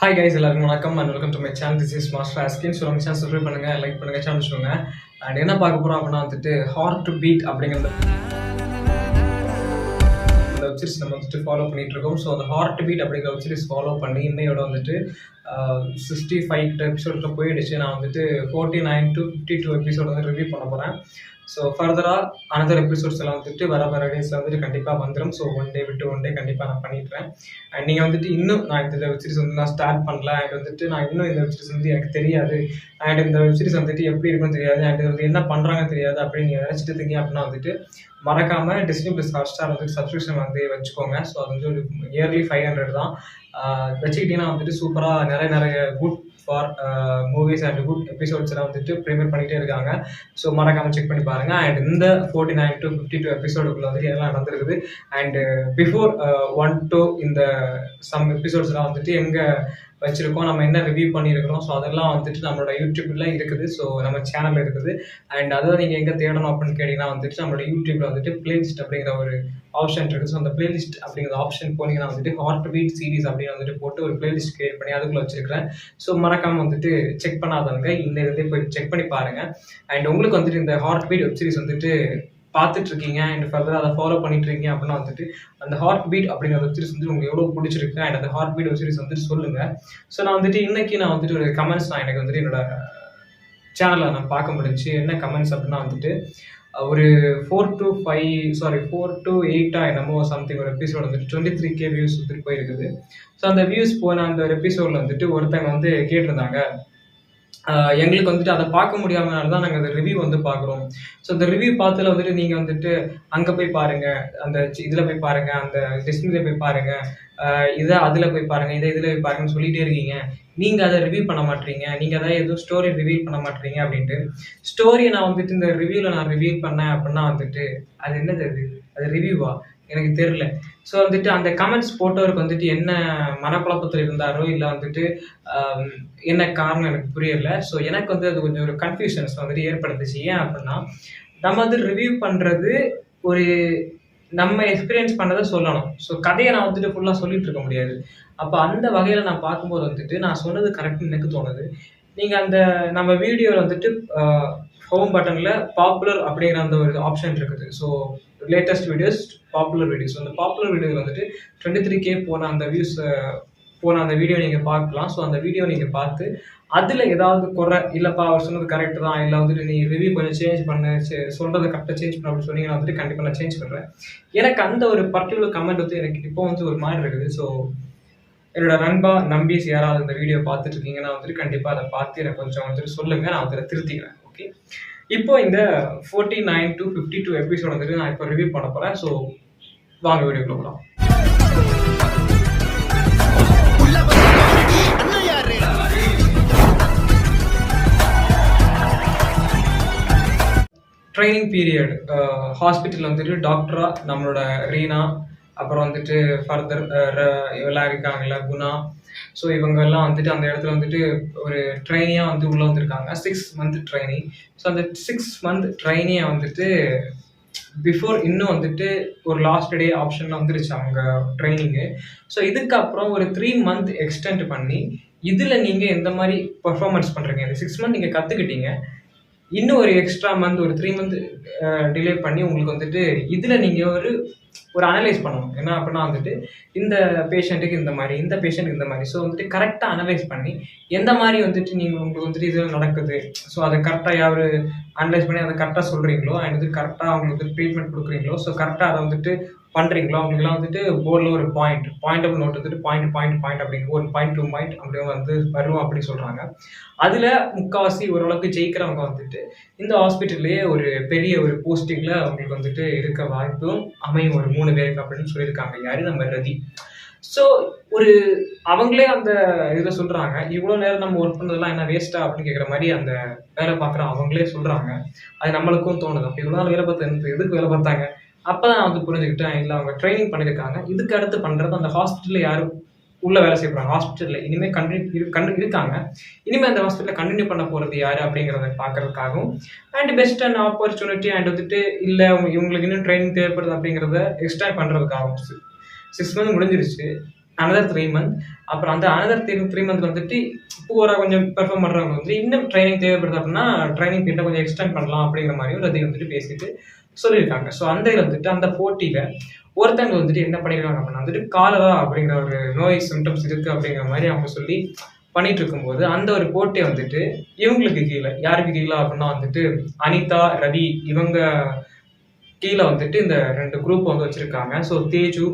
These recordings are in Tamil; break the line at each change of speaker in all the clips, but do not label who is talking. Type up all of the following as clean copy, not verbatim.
ஹாய் கைஸ், எல்லாருக்கும் வணக்கம் and welcome to my channel. This is master Askin. So நம்ம சேனல் சப்ஸ்கிரைப் பண்ணுங்க, லைக் பண்ணுங்க, சேனல் வச்சுக்கோங்க. அண்ட் என்ன பார்க்க போகிறோம் அப்படின்னா ஹார்ட் டு பீட் அப்படிங்கிற இந்த வெப்சீரிஸ் நம்ம ஃபாலோ பண்ணிட்டு இருக்கோம். ஸோ அந்த ஹார்ட் டு பீட் அப்படிங்கிற வெப்சீரிஸ் ஃபாலோ பண்ணி இன்னையோட 65 எபிசோடில் போயிடுச்சு. நான் 49 to 52 எபிசோட் ரிவ்யூ பண்ண போகிறேன். ஸோ ஃபர்தராக அனதர் எபிசோட்ஸ் எல்லாம் வர டேஸில் கண்டிப்பாக வந்துடும். ஸோ ஒன் டே விட்டு ஒன் டே கண்டிப்பாக நான் பண்ணிடுறேன். அண்ட் நீங்கள் இன்னும் நான் இந்த வெப்சீரிஸ் நான் ஸ்டார்ட் பண்ணல. அண்ட் நான் இன்னும் இந்த வெப்சீரிஸ் எனக்கு தெரியாது. அண்ட் இந்த வெப்சீரிஸ் எப்படி இருக்குன்னு தெரியாது. அண்ட் என்ன பண்ணுறாங்க தெரியாது அப்படின்னு நீங்கள் நினச்சிட்டு இருக்கீங்க அப்படின்னா மறக்காமல் டிஸ்னி ப்ளஸ் ஹாட்ஸ்டார் சப்ஸ்கிரிப்ஷன் வச்சுக்கோங்க. ஸோ அது ஒரு இயர்லி 500 தான். வச்சுக்கிட்டீங்கன்னா சூப்பராக நிறைய good for movies and good episodes எல்லாம் ப்ரீமியர் பண்ணிகிட்டே இருக்காங்க. ஸோ மறக்காமல் செக் பண்ணி பாருங்கள். அண்ட் இந்த 49 to 52 எபிசோடுக்குள்ள எல்லாம் நடந்திருக்குது. அண்ட் பிஃபோர் 1 to இந்த சம் எபிசோட்ஸ்லாம் எங்கே வச்சுருக்கோம், நம்ம என்ன ரிவ்யூ பண்ணியிருக்கிறோம், ஸோ அதெல்லாம் நம்மளோட யூடியூப்பில் இருக்குது. ஸோ நம்ம சேனலில் இருக்குது. அண்ட் அதை நீங்கள் எங்கே தேடணும் அப்படின்னு கேட்டிங்கன்னா நம்மளோட யூடியூப்பில் பிளேலிஸ்ட் அப்படிங்கிற ஒரு ஆப்ஷன் இருக்குது. ஸோ அந்த பிளேலிஸ்ட் அப்படிங்கிற ஆப்ஷன் போனீங்கன்னா ஹார்ட் பீட் சீரிஸ் அப்படின்னு போட்டு ஒரு பிளேலிஸ்ட் கிரியேட் பண்ணி அதுக்குள்ளே வச்சிருக்கிறேன். ஸோ மறக்காமல் செக் பண்ணாதவங்க இந்த இதை போய் செக் பண்ணி பாருங்கள். அண்ட் உங்களுக்கு இந்த ஹார்ட் பீட் வெப் சீரிஸ் பார்த்துட்டு இருக்கீங்க அண்ட் ஃபர்தர் அதை ஃபாலோ பண்ணிட்டு இருக்கீங்க அப்படின்னா அந்த ஹார்ட் பீட் அப்படிங்கிற வெப் சீரிஸ் உங்களுக்கு எவ்வளோ பிடிச்சிருக்கு அண்ட் அந்த ஹார்ட் பீட் வெப் சீரிஸ் சொல்லுங்கள். ஸோ நான் இன்னைக்கு நான் ஒரு கமெண்ட்ஸ் நான் எனக்கு என்னோட சேனலில் நான் பார்க்க முடிஞ்சு. என்ன கமெண்ட்ஸ் அப்படின்னா ஒரு 4 to 8 என்னமோ சம்திங் ஒரு எபிசோட் 23K வியூஸ் போயிருக்குது. ஸோ அந்த வியூஸ் போன அந்த ஒரு எபிசோடில் ஒருத்தங்க கேட்டிருந்தாங்க, எங்களுக்கு அதை பார்க்க முடியாமனால தான் நாங்கள் அந்த ரிவ்யூ பார்க்குறோம். ஸோ அந்த ரிவ்யூ பார்த்துல நீங்கள் அங்கே போய் பாருங்கள், அந்த இதில் போய் பாருங்கள், அந்த டிஸ்னியில் போய் பாருங்கள், இதை அதில் போய் பாருங்கள், இதில் போய் பாருங்கன்னு சொல்லிகிட்டே இருக்கீங்க. நீங்கள் அதை ரிவ்யூ பண்ண மாட்டீங்க, நீங்கள் அதை எதுவும் ஸ்டோரி ரிவீல் பண்ண மாட்டீங்க அப்படின்ட்டு. ஸ்டோரியை நான் இந்த ரிவ்யூவில் நான் ரிவீல் பண்ணேன் அப்படின்னா அது என்னது, அது ரிவ்யூவா எனக்கு தெரியல. ஸோ அந்த கமெண்ட்ஸ் போட்டவருக்கு என்ன மனக்குழப்பத்தில் இருந்தாரோ இல்லை என்ன காரணம் எனக்கு புரியல. ஸோ எனக்கு அது கொஞ்சம் ஒரு கன்ஃபியூஷன்ஸ் ஏற்படுத்துச்சு. ஏன் அப்படின்னா நம்ம ரிவ்யூ பண்ணுறது ஒரு நம்ம எக்ஸ்பீரியன்ஸ் பண்ணதை சொல்லணும். ஸோ கதையை நான் ஃபுல்லாக சொல்லிட்டு இருக்க முடியாது. அப்போ அந்த வகையில் நான் பார்க்கும்போது நான் சொன்னது கரெக்டுன்னு எனக்கு தோணுது. நீங்கள் அந்த நம்ம வீடியோவில் ஹோம் பட்டனில் பாப்புலர் அப்படிங்கிற அந்த ஒரு ஆப்ஷன் இருக்குது. So latest videos, popular videos, அந்த பாப்புலர் வீடியோவில் 23K போன அந்த வியூஸ் போன அந்த வீடியோ நீங்கள் பார்க்கலாம். ஸோ அந்த வீடியோ நீங்கள் பார்த்து அதில் ஏதாவது குறை இல்லைப்பா அவர் சொன்னது கரெக்டு தான், இல்லை நீ ரிவ்யூ கொஞ்சம் சேஞ்ச் பண்ண, சொல்கிறத கரெக்டாக சேஞ்ச் பண்ண அப்படின்னு சொன்னீங்கன்னா கண்டிப்பாக நான் சேஞ்ச் பண்ணுறேன். எனக்கு அந்த ஒரு பர்டிகுலர் கமெண்ட் எனக்கு இப்போ ஒரு மாதிரி இருக்குது. ஸோ என்னோட நம்பிஸ் யாராவது இந்த வீடியோ பார்த்துட்டு இருக்கீங்கன்னா கண்டிப்பாக அதை பார்த்து எனக்கு கொஞ்சம் சொல்லுங்கள், நான் அதில் திருத்திக்கிறேன். ஓகே, இப்போ இந்த 49 to 52 எபிசோட் நான் இப்போ ரிவ்யூ பண்ண போகிறேன். ஸோ வாங்க வீடியோக்குள்ள போகலாம். ட்ரைனிங் பீரியட் ஹாஸ்பிட்டலில் டாக்டரா நம்மளோட ரீனா, அப்புறம் ஃபர்தர் எல்லாம் இருக்காங்கல்ல, குணா. ஸோ இவங்கெல்லாம் அந்த இடத்துல ஒரு ட்ரைனியாக உள்ளே வந்திருக்காங்க. 6 month ட்ரைனிங். ஸோ அந்த 6 month ட்ரைனியை பிஃபோர் இன்னும் ஒரு லாஸ்ட் டே ஆப்ஷனில் வந்துருச்சு அவங்க ட்ரைனிங்கு. ஸோ இதுக்கப்புறம் ஒரு 3 month எக்ஸ்டெண்ட் பண்ணி இதில் நீங்கள் எந்த மாதிரி பர்ஃபார்மன்ஸ் பண்ணுறீங்க, இந்த 6 month நீங்கள் கற்றுக்கிட்டீங்க, இன்னும் ஒரு எக்ஸ்ட்ரா மந்த் ஒரு 3 month டிலே பண்ணி உங்களுக்கு இதில் நீங்கள் ஒரு அனலைஸ் பண்ணணும். என்ன அப்படின்னா இந்த பேஷண்ட்டுக்கு இந்த மாதிரி, இந்த பேஷண்ட்டுக்கு இந்த மாதிரி. ஸோ கரெக்டாக அனலைஸ் பண்ணி எந்த மாதிரி நீங்கள் உங்களுக்கு இது நடக்குது, ஸோ அதை கரெக்டாக யார் அனலைஸ் பண்ணி அதை கரெக்டாக சொல்கிறீங்களோ அண்ட் கரெக்டாக அவங்களுக்கு ட்ரீட்மெண்ட் கொடுக்குறீங்களோ, ஸோ கரெக்டாக அதை பண்ணுறீங்களோ, அவங்களுக்குலாம் போர்டில் ஒரு பாயிண்டபிள் நோட் பாயிண்ட் அப்படிங்கிற ஒரு பாயிண்ட் 2 பாயிண்ட் அப்படி வரும் அப்படின்னு சொல்கிறாங்க. அதில் முக்கால்வாசி ஓரளவுக்கு ஜெயிக்கிறவங்க இந்த ஹாஸ்பிட்டல்லையே ஒரு பெரிய ஒரு போஸ்டிங்கில் அவங்களுக்கு இருக்க வாய்ப்பும் அமையும் ஒரு 3 பேருக்கு அப்படின்னு சொல்லியிருக்காங்க. யாரு, நம்ம ரதி. ஸோ அவங்களே அந்த இதில் சொல்கிறாங்க, இவ்வளோ நேரம் நம்ம ஒர்க் பண்ணதெல்லாம் என்ன வேஸ்ட்டா அப்படின்னு கேட்குற மாதிரி அந்த வேலை பார்க்குற அவங்களே சொல்கிறாங்க. அது நம்மளுக்கும் தோணுது, அப்போ இவ்வளோ நாள் வேலை பார்த்து எதுக்கு வேலை பார்த்தாங்க. அப்போ தான் நான் புரிஞ்சுக்கிட்டேன், இல்லை அவங்க ட்ரைனிங் பண்ணியிருக்காங்க. இதுக்கு அடுத்து பண்ணுறது அந்த ஹாஸ்பிட்டலில் யாரும் உள்ளே வேலை செய்யப்படுறாங்க, ஹாஸ்பிட்டலில் இனிமேல் இருக்காங்க, இனிமேல் அந்த ஹாஸ்பிட்டலில் கண்டினியூ பண்ண போகிறது யார் அப்படிங்கிறத பார்க்கறதுக்காகவும் and best and opportunity and இல்லை இவங்களுக்கு இன்னும் ட்ரைனிங் தேவைப்படுது அப்படிங்கிறத எக்ஸ்ட்ரா பண்ணுறதுக்காகவும் 6 month முடிஞ்சிருச்சு. Another 3 month. அப்புறம் அந்த அனதர் 3 மந்த் வந்துட்டு புவரா கொஞ்சம் பெர்ஃபார்ம் பண்றவங்க வந்து இன்னும் ட்ரைனிங் தேவைப்படுது அப்படின்னா ட்ரைனிங் பீரியட கொஞ்சம் எக்ஸ்டெண்ட் பண்ணலாம் அப்படிங்கிற மாதிரியும் ரதி வந்துட்டு பேசிட்டு சொல்லியிருக்காங்க. ஸோ அந்த இதுல வந்துட்டு அந்த போட்டியில ஒருத்தங்க வந்துட்டு என்ன பண்ணிருக்காங்க அப்படின்னா வந்துட்டு காலரா அப்படிங்கிற ஒரு நோய் சிம்டம்ஸ் இருக்கு அப்படிங்கிற மாதிரி அவங்க சொல்லி பண்ணிட்டு இருக்கும்போது அந்த ஒரு போட்டியை வந்துட்டு இவங்களுக்கு கீழே யாருக்கு கீழே அப்படின்னா வந்துட்டு அனிதா, ரவி இவங்க கீழே வந்துட்டு இந்த 2 குரூப் வந்து வச்சிருக்காங்க. ஸோ தேஜு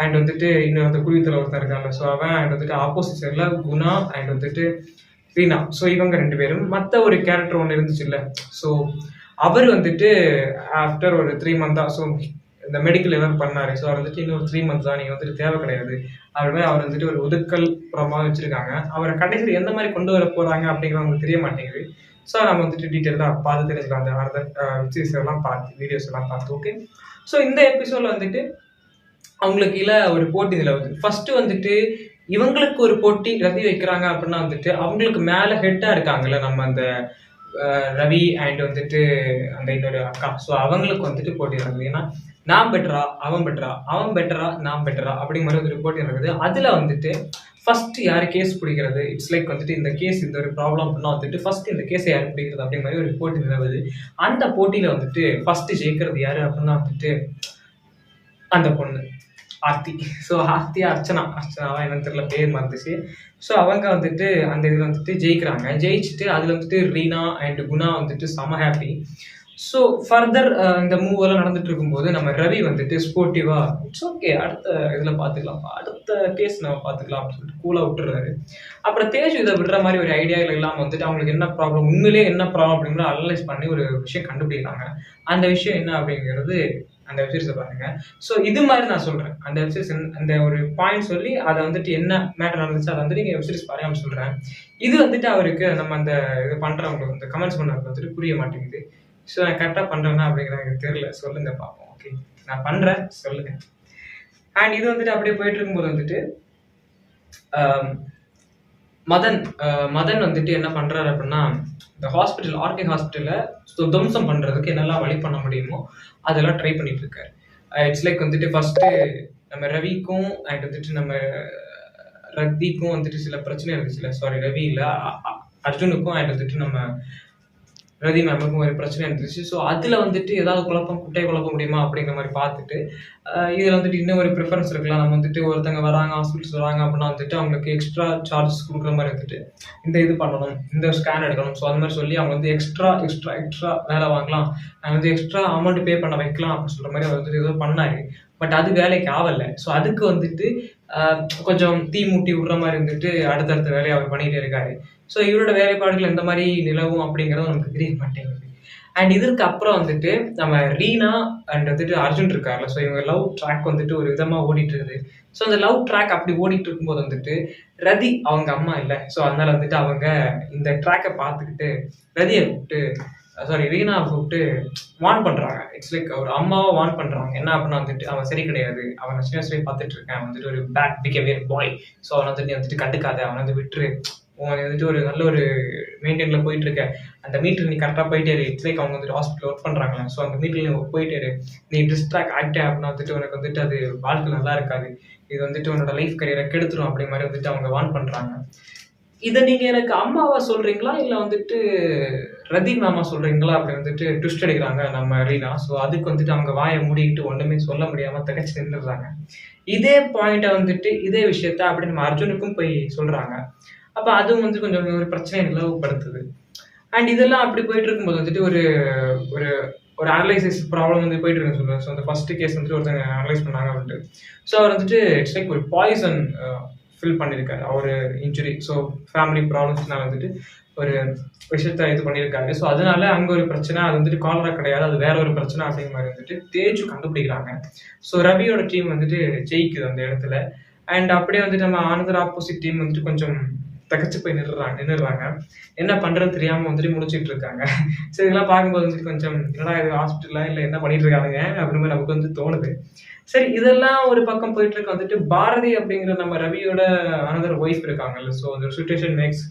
அண்ட் வந்துட்டு இன்னொரு குருவித்துல ஒருத்தர் இருக்காங்க. ஸோ அவன் அண்ட் வந்துட்டு ஆப்போசிட் சைட்ல குணா அண்ட் வந்துட்டு ரீனா. ஸோ இவங்க 2 பேரும் மற்ற ஒரு கேரக்டர் ஒன்று இருந்துச்சு இல்லை. ஸோ அவர் வந்துட்டு ஆஃப்டர் ஒரு 3 மந்த் ஸோ இந்த மெடிக்கல் எதாவது பண்ணாரு. ஸோ அவர் வந்துட்டு இன்னொரு 3 மந்த்ஸ் தான், நீங்கள் வந்துட்டு தேவை கிடையாது அப்படிமே அவர் வந்துட்டு ஒரு ஒதுக்கல் புறமா வச்சிருக்காங்க. அவரை கடைசியில் எந்த மாதிரி கொண்டு வர போறாங்க அப்படிங்கிறது அவங்களுக்கு தெரிய மாட்டேங்குது. ஸோ நம்ம வந்துட்டு டீட்டெயிலாக பார்த்து தெரிஞ்சுக்கலாம். அந்த வெப்சீரிஸ் எல்லாம் பார்த்து வீடியோஸ் எல்லாம் பார்த்து ஓகே. ஸோ இந்த எபிசோட்ல வந்துட்டு அவங்களுக்கு கீழே ஒரு போட்டி இதில் வந்து ஃபர்ஸ்ட் வந்துட்டு இவங்களுக்கு ஒரு போட்டி ரவி வைக்கிறாங்க அப்படின்னா வந்துட்டு அவங்களுக்கு மேலே ஹெட்டாக இருக்காங்கல்ல நம்ம அந்த ரவி அண்ட் வந்துட்டு அந்த இன்னொரு அக்கா. ஸோ அவங்களுக்கு வந்துட்டு போட்டி நடக்குது. ஏன்னா நான் பெட்டரா அவன் பெட்டரா அவன் பெட்டரா நான் பெட்டரா அப்படிங்கிற மாதிரி ஒரு போட்டி நடக்குது. அதில் வந்துட்டு ஃபர்ஸ்ட் யார் கேஸ் பிடிக்கிறது, இட்ஸ் லைக் வந்துட்டு இந்த கேஸ் இந்த ஒரு ப்ராப்ளம் அப்படின்னா வந்துட்டு ஃபர்ஸ்ட் இந்த கேஸை யார் பிடிக்கிறது அப்படிங்கிற மாதிரி ஒரு போட்டி நிலவுது. அந்த போட்டியில் வந்துட்டு ஃபர்ஸ்ட் ஜெயிக்கிறது யாரு அப்படின்னா வந்துட்டு அந்த பொண்ணு ஆர்த்தி. ஸோ ஆர்த்தியா அர்ச்சனாவா என்னன்னு தெரியல, பேர் மறந்துச்சு. ஸோ அவங்க வந்துட்டு அந்த இதில் வந்துட்டு ஜெயிக்கிறாங்க. ஜெயிச்சுட்டு அதில் வந்துட்டு ரீனா அண்ட் குணா வந்துட்டு செம ஹாப்பி. ஸோ ஃபர்தர் இந்த மூவ் எல்லாம் நடந்துட்டு இருக்கும்போது நம்ம ரவி வந்துட்டு ஸ்போர்ட்டிவா இட்ஸ் ஓகே அடுத்த இதில் பார்த்துக்கலாம், அடுத்த கேஸ் நம்ம பார்த்துக்கலாம் அப்படின்னு சொல்லிட்டு கூலாக விட்டுறாரு. அப்புறம் தேஜு இதை விடுற மாதிரி ஒரு ஐடியாவில் இல்லாமல் வந்துட்டு அவங்களுக்கு என்ன ப்ராப்ளம், உண்மையிலேயே என்ன ப்ராப்ளம் அப்படிங்கிற அனலைஸ் பண்ணி ஒரு விஷயம் கண்டுபிடிக்கிறாங்க. அந்த விஷயம் என்ன அப்படிங்கிறது அந்த வெப்சீரிஸை பாருங்க. ஸோ இது மாதிரி நான் சொல்றேன், அந்த வெப்சீரிஸ் அந்த ஒரு பாயிண்ட் சொல்லி அதை வந்துட்டு என்ன மேட்டர் நடந்துச்சு அதை வந்து நீங்கள் வெப்சீரிஸ் பாருங்க சொல்றேன். இது வந்துட்டு அவருக்கு நம்ம அந்த இது பண்றவங்களுக்கு வந்து கமெண்ட்ஸ் பண்ணவங்களுக்கு வந்துட்டு புரிய மாட்டேங்குது. ஸோ நான் கரெக்டாக பண்ணுறேன்னா அப்படிங்கிறது எனக்கு தெரியல, சொல்லுங்க பார்ப்போம். ஓகே நான் பண்ணுறேன் சொல்லுங்க. அண்ட் இது வந்துட்டு அப்படியே போயிட்டு இருக்கும்போது வந்துட்டு மதன் வந்துட்டு என்ன பண்றாரு அப்படின்னா இந்த ஹாஸ்பிட்டல் ஆர்கே ஹாஸ்பிட்டலில் துவம்சம் பண்றதுக்கு என்னெல்லாம் வழி பண்ண முடியுமோ அதெல்லாம் ட்ரை பண்ணிட்டு இருக்காரு. இட்ஸ் லைக் வந்துட்டு ஃபர்ஸ்ட் நம்ம ரவிக்கும் அண்ட் வந்துட்டு நம்ம ரவிக்கும் வந்துட்டு சில பிரச்சனை இருந்துச்சுல, சாரி ரவி இல்லை அர்ஜுனுக்கும் அண்ட் வந்துட்டு நம்ம ரதி மேமுக்கும் ஒரு பிரச்சனை இருந்துச்சு. ஸோ அதில் வந்துட்டு ஏதாவது குட்டையை குழப்ப முடியுமா அப்படிங்கிற மாதிரி பார்த்துட்டு இதில் வந்துட்டு இன்னும் ஒரு ப்ரிஃபரன்ஸ் இருக்கலாம். நம்ம வந்துட்டு ஒருத்தங்க வராங்க ஹாஸ்பிட்டல்ஸ் வராங்க அப்படின்னா வந்துட்டு அவங்களுக்கு எக்ஸ்ட்ரா சார்ஜஸ் கொடுக்குற மாதிரி வந்துட்டு இந்த இது பண்ணணும், இந்த ஸ்கேன் எடுக்கணும். ஸோ அந்த மாதிரி சொல்லி அவங்க வந்து எக்ஸ்ட்ரா வேலை வாங்கலாம், வந்து எக்ஸ்ட்ரா அமௌண்ட் பே பண்ண வைக்கலாம் அப்படின்னு சொல்கிற மாதிரி அவர் வந்துட்டு ஏதோ பண்ணாரு. பட் அது வேலைக்கு ஆகலை. ஸோ அதுக்கு வந்துட்டு கொஞ்சம் தீ மூட்டி விடுற மாதிரி வந்துட்டு அடுத்தடுத்த வேலையை அவர் பண்ணிகிட்டே இருக்காரு. ஸோ இவரோட வேலைப்பாடுகள் எந்த மாதிரி நிலவும் அப்படிங்கிறதும் நமக்கு தெரிய மாட்டேங்குது. அண்ட் இதற்கு அப்புறம் வந்துட்டு நம்ம ரீனா அண்ட் வந்துட்டு அர்ஜுன் இருக்காருல்ல, ஸோ இவங்க லவ் ட்ராக் வந்துட்டு ஒரு விதமாக ஓடிட்டு இருக்குது. ஸோ அந்த லவ் ட்ராக் அப்படி ஓடிட்டு இருக்கும்போது வந்துட்டு ரதி அவங்க அம்மா இல்லை. ஸோ அதனால வந்துட்டு அவங்க இந்த ட்ராக்கை பார்த்துக்கிட்டு ரதியை கூப்பிட்டு ரீனாவை கூப்பிட்டு வார்ன் பண்றாங்க. இட்ஸ் லைக் ஒரு அம்மாவை வார்ன் பண்றாங்க. என்ன அப்படின்னா வந்துட்டு அவன் சரி கிடையாது, அவனை சின்ன வயசுலேயே பார்த்துட்டு இருக்கேன், வந்துட்டு ஒரு பேட் பிஹேவியர் பாய். ஸோ அவனை வந்துட்டு நீ வந்துட்டு கண்டுக்காத, அவனை வந்து விட்டுரு, உனக்கு வந்துட்டு ஒரு நல்ல ஒரு மெயின்டைன்ல போயிட்டு இருக்க, அந்த மீட்டர் நீ கரெக்டாக போயிட்டே இரு. இட்ஸ் லைக் அவங்க வந்துட்டு ஹாஸ்பிட்டல் ஒர்க் பண்றாங்களா, ஸோ அந்த மீட்டர்ல நீ போயிட்டே இரு. நீ டிஸ்ட்ராக்ட் ஆகிட்டே அப்படின்னா வந்துட்டு உனக்கு வந்துட்டு அது வாழ்க்கை நல்லா இருக்காது, இது வந்துட்டு உன்னோட லைஃப் கரியரை கெடுத்துரும் அப்படி மாதிரி வந்துட்டு அவங்க வார்ன் பண்றாங்க. இதை நீங்க எனக்கு அம்மாவா சொல்றீங்களா இல்ல வந்துட்டு ரதி மாமா சொல்றீங்களா அப்படி வந்துட்டு ட்விஸ்ட் அடிக்கிறாங்க நம்ம ரீனா. ஸோ அதுக்கு வந்துட்டு அவங்க வாயை மூடிக்கிட்டு ஒண்ணுமே சொல்ல முடியாம திகச்சு நின்றுறாங்க. இதே பாயிண்ட வந்துட்டு இதே விஷயத்த அப்படி நம்ம அர்ஜுனுக்கும் போய் சொல்றாங்க. அப்ப அதுவும் வந்து கொஞ்சம் ஒரு பிரச்சனையை நிலவுபடுத்துது. அண்ட் இதெல்லாம் அப்படி போயிட்டு இருக்கும்போது வந்துட்டு ஒரு ஒரு ஒரு அனலைசிஸ் ப்ராப்ளம் வந்து போயிட்டு இருக்குன்னு சொல்லுவேன். ஸோ அந்த ஃபர்ஸ்ட் கேஸ் வந்துட்டு ஒருத்தங்க அனலைஸ் பண்ணாங்க வந்துட்டு. ஸோ அவர் வந்துட்டு இட்ஸ் லைக் ஒரு பாய்சன் ஃபில் பண்ணியிருக்காரு அவர் இன்ஜுரி. ஸோ ஃபேமிலி ப்ராப்ளம்ஸ்னால வந்துட்டு ஒரு விஷயத்த இது பண்ணியிருக்காரு. ஸோ அதனால அங்கே ஒரு பிரச்சனை, அது வந்துட்டு காலரா கிடையாது, அது வேற ஒரு பிரச்சனை அப்படிங்கிற மாதிரி வந்துட்டு தேஜு கண்டுபிடிக்கிறாங்க. ஸோ ரவியோட டீம் வந்துட்டு ஜெயிக்குது அந்த இடத்துல. அண்ட் அப்படியே வந்துட்டு நம்ம ஆனந்தர் ஆப்போசிட் டீம் வந்துட்டு கொஞ்சம் தகச்சு போய் நின்றுறாங்க. என்ன பண்றது தெரியாம வந்துட்டு முடிச்சுட்டு இருக்காங்க. ஸோ இதெல்லாம் பார்க்கும்போது வந்துட்டு கொஞ்சம் என்னடா இது ஹாஸ்பிட்டலா இல்லை என்ன பண்ணிட்டு இருக்காங்க அப்படின்னு மாதிரி நமக்கு வந்து தோணுது. சரி இதெல்லாம் ஒரு பக்கம் போயிட்டு இருக்க வந்துட்டு பாரதி அப்படிங்கிற நம்ம ரவியோட அனதர் ஒய்ஃப் இருக்காங்கல்ல. ஸோ அந்த சுச்சுவேஷன் மேக்ஸ்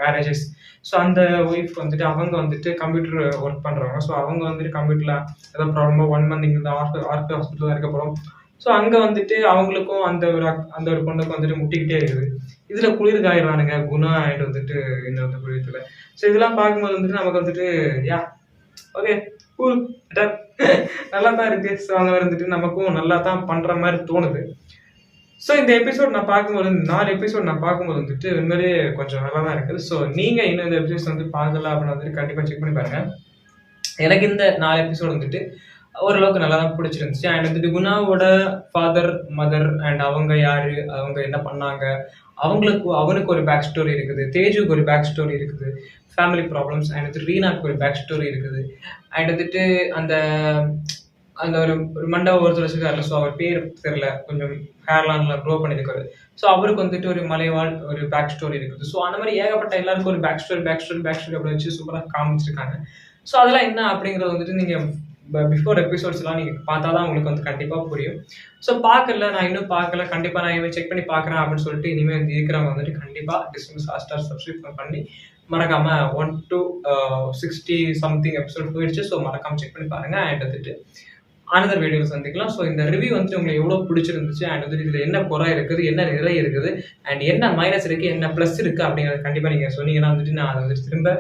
மேரேஜஸ். ஸோ அந்த ஒய்ஃப் வந்துட்டு அவங்க வந்துட்டு கம்ப்யூட்டர் ஒர்க் பண்றவங்க. ஸோ அவங்க வந்துட்டு கம்ப்யூட்டர்ல ஏதாவது ப்ராப்ளமா 1 மந்த் இங்க ஆர்கே ஹாஸ்பிட்டல் இருக்க போறோம் ஸோ அங்கே வந்துட்டு அவங்களுக்கும் அந்த ஒரு பொண்ணுக்கும் வந்துட்டு முட்டிக்கிட்டே இருக்குது. இதில் குளிர் காயிறானுங்க குணா ஆகிட்டு வந்துட்டு இந்த வந்து குளியத்தில். ஸோ இதெல்லாம் பார்க்கும்போது வந்துட்டு நமக்கு வந்துட்டு யா ஓகே கூல் நல்லா தான் இருக்குது. ஸோ அங்கே வந்துட்டு நமக்கும் நல்லா தான் பண்ணுற மாதிரி தோணுது. ஸோ இந்த எபிசோட் நான் பார்க்கும்போது 4 எபிசோட் நான் பார்க்கும்போது வந்துட்டு உண்மையிலேயே கொஞ்சம் நல்லா தான் இருக்குது. ஸோ நீங்கள் இன்னும் இந்த எபிசோட்ஸ் வந்து பார்க்கல அப்படின்னு வந்துட்டு கண்டிப்பாக செக் பண்ணி பாருங்கள். எனக்கு இந்த 4 எபிசோட் வந்துட்டு ஓரளவுக்கு நல்லா தான் பிடிச்சிருந்துச்சு. அண்ட் வந்துட்டு குணாவோட ஃபாதர் மதர் அண்ட் அவங்க யாரு, அவங்க என்ன பண்ணாங்க, அவனுக்கு ஒரு பேக் ஸ்டோரி இருக்குது, தேஜுக்கு ஒரு பேக் ஸ்டோரி இருக்குது, ஃபேமிலி ப்ராப்ளம்ஸ், அண்ட் வந்துட்டு ரீனாக்கு ஒரு பேக் ஸ்டோரி இருக்குது. அண்ட் வந்துட்டு அந்த அந்த ஒரு மண்டப ஒருத்தர் வச்சுருக்காருல, ஸோ அவர் பேர் தெரியல, கொஞ்சம் ஹேர்லாம் நல்லா க்ரோ பண்ணியிருக்காரு. ஸோ அவருக்கு வந்துட்டு ஒரு மலைவாழ் ஒரு பேக் ஸ்டோரி இருக்குது. ஸோ அந்த மாதிரி ஏகப்பட்ட எல்லாருக்கும் ஒரு பேக் ஸ்டோரி அப்படி வச்சு சூப்பராக காமிச்சிருக்காங்க. ஸோ அதெல்லாம் என்ன அப்படிங்கிறது வந்துட்டு நீங்கள் பிஃபோர் எபிசோட்ஸ்லாம் நீங்கள் பார்த்தா தான் உங்களுக்கு வந்து கண்டிப்பாக புரியும். ஸோ நான் இன்னும் பார்க்கல, கண்டிப்பாக நான் இனிமேல் செக் பண்ணி பார்க்குறேன் அப்படின்னு சொல்லிட்டு இனிமேல் வந்து இருக்கிறவங்க வந்துட்டு கண்டிப்பாக டிஸ்னி ஹாட்ஸ்டார் சப்ஸ்கிரைப் பண்ணி மறக்காமல் 1 to 60 சம்திங் எபிசோட் போயிடுச்சு. ஸோ மறக்காமல் செக் பண்ணி பாருங்கள். அண்ட் வந்துட்டு அனதர் வீடியோ சந்திக்கலாம். ஸோ இந்த ரிவ்யூ வந்துட்டு உங்களுக்கு எவ்வளோ பிடிச்சிருந்துச்சு, அண்ட் வந்துட்டு இதில் என்ன குறை இருக்குது, என்ன நிறை இருக்குது, அண்ட் என்ன மைனஸ் இருக்குது, என்ன ப்ளஸ் இருக்குது அப்படிங்கிறது கண்டிப்பாக நீங்கள் சொன்னீங்கன்னா வந்துட்டு நான் அதை வந்துட்டு திரும்ப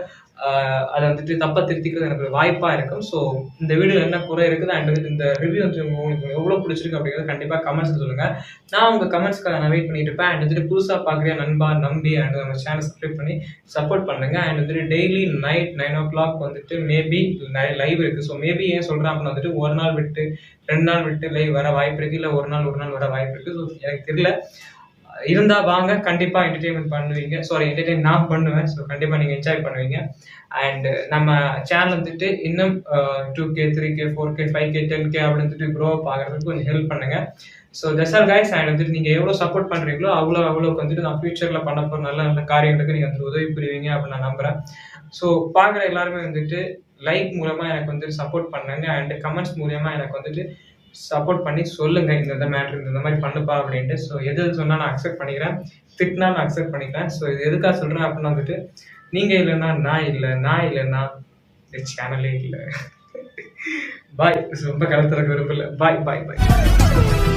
அதை வந்துட்டு தப்பாக திருத்திக்கிறது எனக்கு ஒரு வாய்ப்பாக இருக்கும். ஸோ இந்த வீடியோவில் என்ன குறை இருக்குது அண்ட் வந்துட்டு இந்த ரிவ்யூ வந்து உங்களுக்கு எவ்வளோ பிடிச்சிருக்கு அப்படிங்கிறது கண்டிப்பாக கமெண்ட்ஸ் சொல்லுங்கள். நான் உங்கள் கமெண்ட்ஸ்க்காக நான் வெயிட் பண்ணிட்டு இருப்பேன். அண்ட் வந்துட்டு புதுசாக பார்க்குற நண்பா நம்பி அண்ட் நம்ம சேனல் சப்ஸ்கிரைப் பண்ணி சப்போர்ட் பண்ணுங்கள். அண்ட் வந்துட்டு டெய்லி நைட் 9 o'clock வந்துட்டு மேபி லைவ் இருக்குது. ஸோ மேபி ஏன் சொல்கிறேன் அப்படின்னு வந்துட்டு 1 நாள் விட்டு 2 நாள் விட்டு லைவ் வர வாய்ப்பு இருக்குது, இல்லை ஒரு நாள் வர வாய்ப்பு இருக்குது. ஸோ எனக்கு தெரியல, இருந்தால் வாங்க, கண்டிப்பாக என்டர்டெயின் நான் பண்ணுவேன். ஸோ கண்டிப்பாக நீங்கள் என்ஜாய் பண்ணுவீங்க. அண்ட் நம்ம சேனல் வந்துட்டு இன்னும் 2K 3K 4K 5K 10K அப்படின்னு வந்துட்டு க்ரோ அப் ஆகிறதுக்கு கொஞ்சம் ஹெல்ப் பண்ணுங்கள். So that's all guys. And வந்துட்டு நீங்கள் எவ்வளோ சப்போர்ட் பண்ணுறீங்களோ அவ்வளோக்கு வந்துட்டு நான் ஃபியூச்சரில் பண்ண போகிற நல்ல காரியங்களுக்கு நீங்கள் வந்து உதவி புரிவீங்க அப்படின்னு நான் நம்புகிறேன். ஸோ பார்க்குற எல்லாருமே வந்துட்டு லைக் மூலமாக எனக்கு வந்துட்டு சப்போர்ட் பண்ணுங்க. அண்ட் கமெண்ட்ஸ் மூலமாக எனக்கு வந்துட்டு சப்போர்ட் பண்ணி சொல்லுங்க, இந்த மேட்ரு இந்த மாதிரி பண்ணுப்பா அப்படின்ட்டு. ஸோ எது சொன்னால் நான் அக்செப்ட் பண்ணிக்கிறேன், திட்டினா நான் அக்செப்ட் பண்ணிக்கிறேன். ஸோ இது எதுக்காக சொல்கிறேன் அப்படின்னு வந்துட்டு நீங்கள் இல்லைன்னா நான் இல்லைன்னா இந்த சேனலே இல்லை. பாய். ரொம்ப கலத்துறதுக்கு விரும்பல. பாய்.